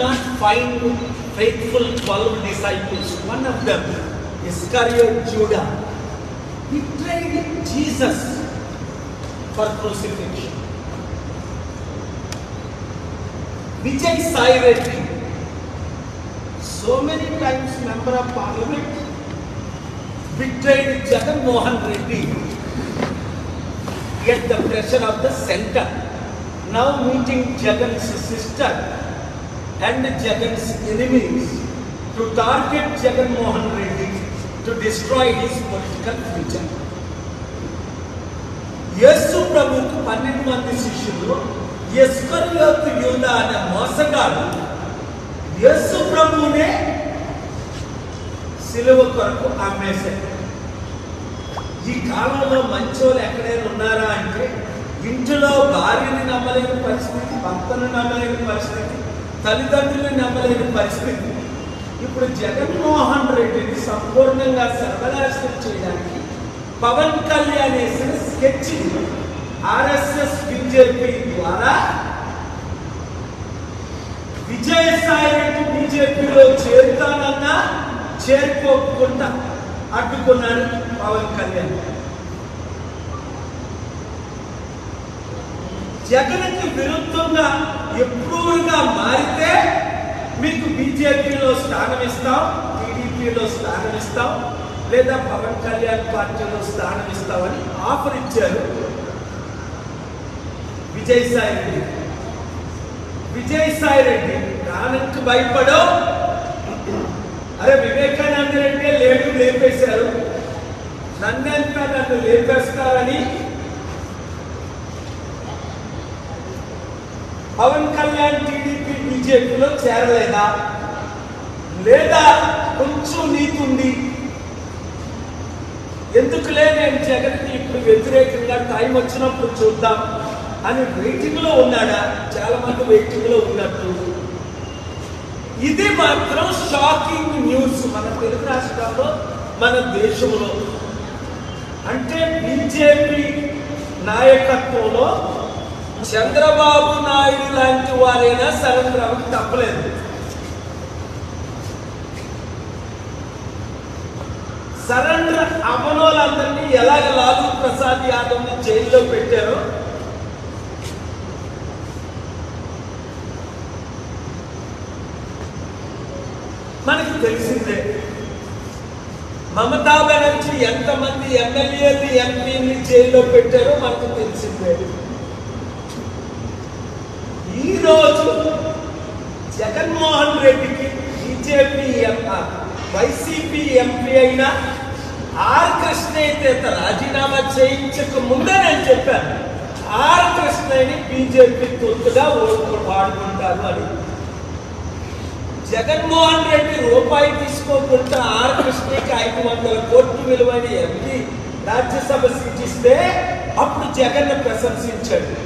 not find faithful 12 disciples. One of them, Iscariot Judah, betrayed Jesus for crucifixion. Vijay Sai Reddy, so many times member of parliament, betrayed Jagan Mohan Reddy at the pressure of the center. Now meeting Jagan's sister and Jagan's enemies to target Jagan Mohan Reddy to destroy his political future. Yesu Prabhuku 12 మంది శిష్యులు ఇస్కరియోతు యూదా అనే మోసగాడు యేసు ప్రభువునే సిలువ కొరకు అమ్మేశాడు. ఈ కాలంలో మంచోళ్ళు ఎక్కడైనా ఉన్నారా అంటే ఇంటిలో భార్యని నమ్మలేని పరిస్థితి, భర్తను నమ్మలేని పరిస్థితి, తల్లిదండ్రులను నమ్మలేని పరిస్థితి. ఇప్పుడు జగన్మోహన్ రెడ్డిని సంపూర్ణంగా సర్వనాశనం చేయడానికి పవన్ కళ్యాణ్ వేసిన స్కెచ్ ఆర్ఎస్ఎస్ బీజేపీ ద్వారా విజయసాయి రెడ్డి బీజేపీలో చేరుతానన్నా చేరుకోకుండా అడ్డుకున్నాడు పవన్ కళ్యాణ్. జగన్కి విరుద్ధంగా ఎప్పుడుగా మారితే మీకు బీజేపీలో స్థానం ఇస్తాం, టీడీపీలో స్థానం ఇస్తాం, లేదా పవన్ కళ్యాణ్ పార్టీలో స్థానం ఇస్తామని ఆఫర్ ఇచ్చారు విజయసాయి రెడ్డి. విజయసాయి రెడ్డి ప్రాణానికి భయపడో, అరే వివేకానంద రెడ్డి లేడు లేపేశారు, నన్నంతా నన్ను లేపేస్తారని పవన్ కళ్యాణ్ టీడీపీ బీజేపీలో చేరలేదా, లేదా కొంచెం నీతుంది ఎందుకులే నేను జగన్కి ఇప్పుడు వ్యతిరేకంగా టైం వచ్చినప్పుడు చూద్దాం అని వెయిటింగ్ లో ఉన్నాడా? చాలా మంది వెయిటింగ్ లో ఉన్నట్టు. ఇది మాత్రం షాకింగ్ న్యూస్ మన తెలుగు రాష్ట్రాల్లో, మన దేశంలో. అంటే బీజేపీ నాయకత్వంలో చంద్రబాబు నాయుడు లాంటి వారైనా సరెండర్ అవ్వక తప్పలేదు. సరెండర్ అవ్వనోళ్ళందరినీ ఎలాగ లాలూ ప్రసాద్ యాదవ్ ని జైల్లో పెట్టారో మనకి తెలిసిందే. మమతా బెనర్జీ ఎంతమంది ఎమ్మెల్యేలు ఎంపీని జైల్లో పెట్టారో మనకు తెలిసిందే. ఈరోజు జగన్మోహన్ రెడ్డికి బీజేపీ వైసీపీ ఎంపీ అయిన ఆర్ కృష్ణయ్య రాజీనామా చేయించక ముందే నేను చెప్పాను, ఆర్ కృష్ణయ్యని బీజేపీ తొత్తుగా వాడుకుంటారు అని. జగన్మోహన్ రెడ్డి రూపాయి తీసుకోకుండా ఆర్ కృష్ణయ్యకి 500 కోట్లు విలువైన ఎంపీ రాజ్యసభ సీట్ ఇస్తే అప్పుడు జగన్ ప్రశంసించాడు.